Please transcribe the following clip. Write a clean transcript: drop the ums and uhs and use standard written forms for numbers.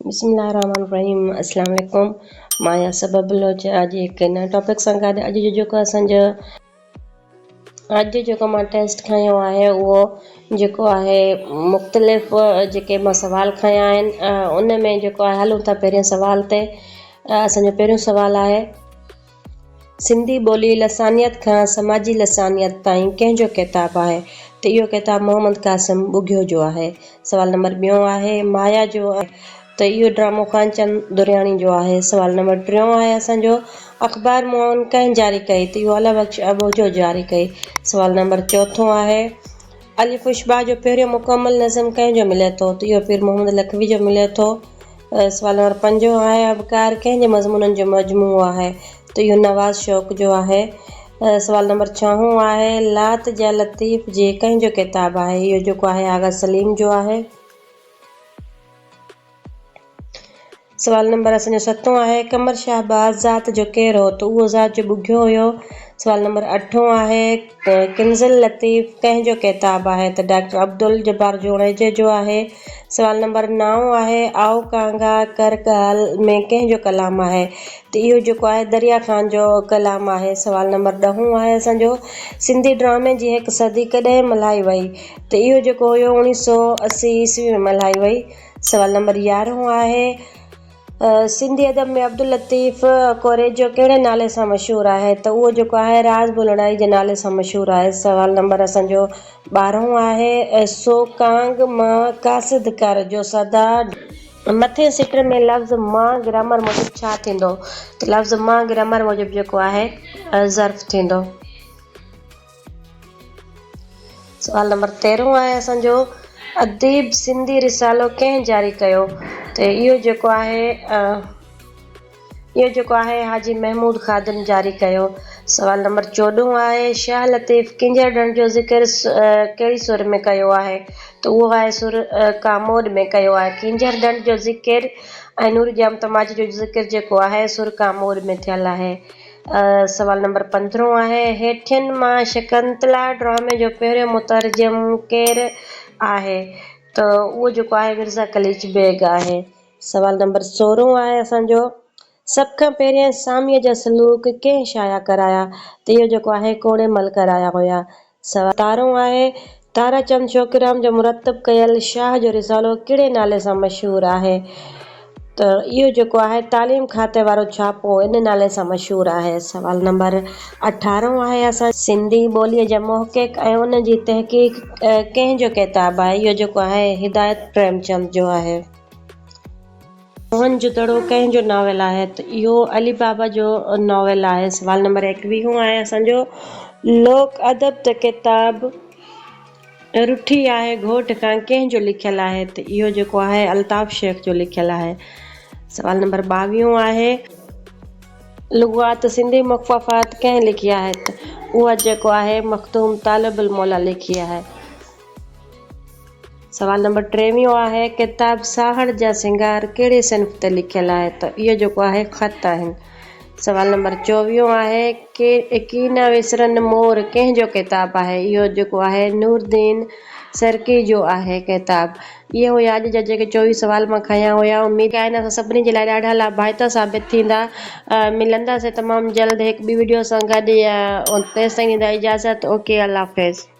बिस्मिल्लाहिर्रहमानिर्रहीम अस्सलाम वालेकुम। माया सबब बलोच अॼु हिकु नए टॉपिक सां गॾु अॼु जेको मां टेस्ट खयो आहे उहो जेको आहे मुख़्तलिफ़ जेके मां सुवाल खया आहिनि उन में जेको आहे हलूं था पहिरें सुवाल ते। असांजो पहिरियों सुवालु आहे सिंधी ॿोली लसानियत खां समाजी लसानियत ताईं कंहिंजो किताबु आहे? त इहो किताबु मोहम्मद कासिम ॿुघियो जो आहे। सुवाल नंबर ॿियों आहे माया जो आहे त इहो ड्रामो खानचंद दुरयानी जो आहे। सुवाल नंबर टियों आहे असांजो अख़बार मुआन कंहिं जारी कई? त इहो अलबख्श अबोजो जारी कई। सुवाल नंबर चौथों आहे अलिफ उशबा जो पहिरियों मुकमल नज़म कंहिंजो मिले थो? त इहो पीर मोहम्मद लखवी जो मिले थो। सुवाल नंबर पंजो आहे अबकार कंहिंजे मज़मूननि जो मजमूओ आहे? त इहो नवाज़ शौक़ जो आहे। सुवाल नंबर छहों आहे लात जा लतीफ़ जे कंहिंजो किताबु आहे? इहो जेको आहे आगा सलीम जो आहे। सुवाल नंबर असांजो सतों आहे कमर शाहबाज़ ज़ात जो केरु हो? त उहो ज़ात जो ॿुघियो हुयो। सुवाल नंबर अठों आहे किंज़ल लतीफ़ कंहिंजो किताबु आहे? त डॉक्टर अब्दुल जब्बार जोड़ेजे जो आहे। सुवाल नंबर 9 आहे आओ कांगा कर ॻाल्हि में कंहिंजो कलाम आहे? त इहो जेको आहे दरिया ख़ान जो कलाम आहे। सुवाल नंबर 10 आहे असांजो सिंधी ड्रामे जी हिकु सदी कॾहिं मल्हाई वई? त इहो जेको हुयो 1980 ईस्वी में मल्हाई वई। सुवाल नंबर 11 आहे सिंधी अदब में अब्दुल लतीफ़ कोरेजो कहिड़े नाले सां मशहूरु आहे? त उहो जेको आहे राज़ बुलड़ाई जे नाले सां मशहूरु आहे। सुवाल नंबर असांजो 12 आहे सो कांग मां कासिद कर जो सदा मथे सिट में लफ़्ज़ मां ग्रामर मूजिब छा थींदो? त लफ़्ज़ मां ग्रामर मूजिब जेको आहे ज़र्फ़ थींदो। सुवाल नंबर 13 आहे असांजो अदीब सिंधी रिसालो कंहिं जारी कयो? त इहो जेको आहे हाजी महमूद खादिम जारी कयो। सुवाल नंबर 14 आहे शाह लतीफ़ किंजर ॾण जो ज़िक्र कहिड़ी सुर में कयो आहे? त उहो आहे सुर कामोद में कयो आहे। किंजर ॾण जो ज़िक्र ऐं नूर जाम तमाच जो ज़िक्र जेको आहे सुर कामोद में थियल आहे। सुवाल नंबर 15 आहे हेठियनि मां शकुंतला ड्रामे जो पहिरियों मुतरजम केरु आहे? त उहो जेको आहे मिर्ज़ा कलीच बेग आहे। सुवाल नंबर 16 आहे असांजो सभ खां पहिरियां सामीअ जा सलूक कंहिं शाया कराया? त इहो जेको आहे कोड़ेमल कराया हुया। सुवाल 17 आहे ताराचंद छोकिराम जो मुरतब कयल शाह जो रिसालो कहिड़े नाले सां मशहूरु आहे? त इहो जेको आहे तालीम खाते वारो छापो इन नाले सां मशहूरु आहे। सुवाल नंबर 18 आहे असां सिंधी ॿोलीअ जा मुहक़िक़ ऐं उन जी तहक़ीक़ कंहिंजो किताबु आहे? इहो जेको आहे हिदायत प्रेमचंद जो आहे। मोहन जुदड़ो कंहिंजो नॉवेल आहे? त इहो अली बाबा जो नॉवेल आहे। सुवाल नंबर 21 आहे असांजो लोक अदब त किताब रुठी आहे घोट खां कंहिंजो लिखियलु आहे? त इहो जेको आहे अल्ताफ़ शेख जो लिखियलु आहे। सुवाल नंबर 22 आहे लुग़ात सिंधी मुख़फ़फ़ात कंहिं लिखी आहे? त उहा जेको आहे मखदूम तालिबुल मौला लिखी आहे। सुवाल नंबर 23 आहे किताब साहड़ जा सिंगार कहिड़े सिन्फ़ ते लिखियलु आहे? त इहो जेको आहे ख़त आहिनि। सुवाल नंबर 24 आहे कीना विसरन मोर कंहिंजो किताबु आहे? इहो जेको आहे नूरदीन सरकी जो आहे किताबु। इहे हुया अॼु जा जेके 24 सुवाल मां खया हुया। उमेद आहे न असां सभिनी जे लाइ ॾाढा लाभाइता साबित थींदा। मिलंदासीं तमामु जल्द हिकु ॿी वीडियो सां गॾु। तेसिताईं ॾींदा इजाज़त। ओके अल्लाह हाफ़िज़।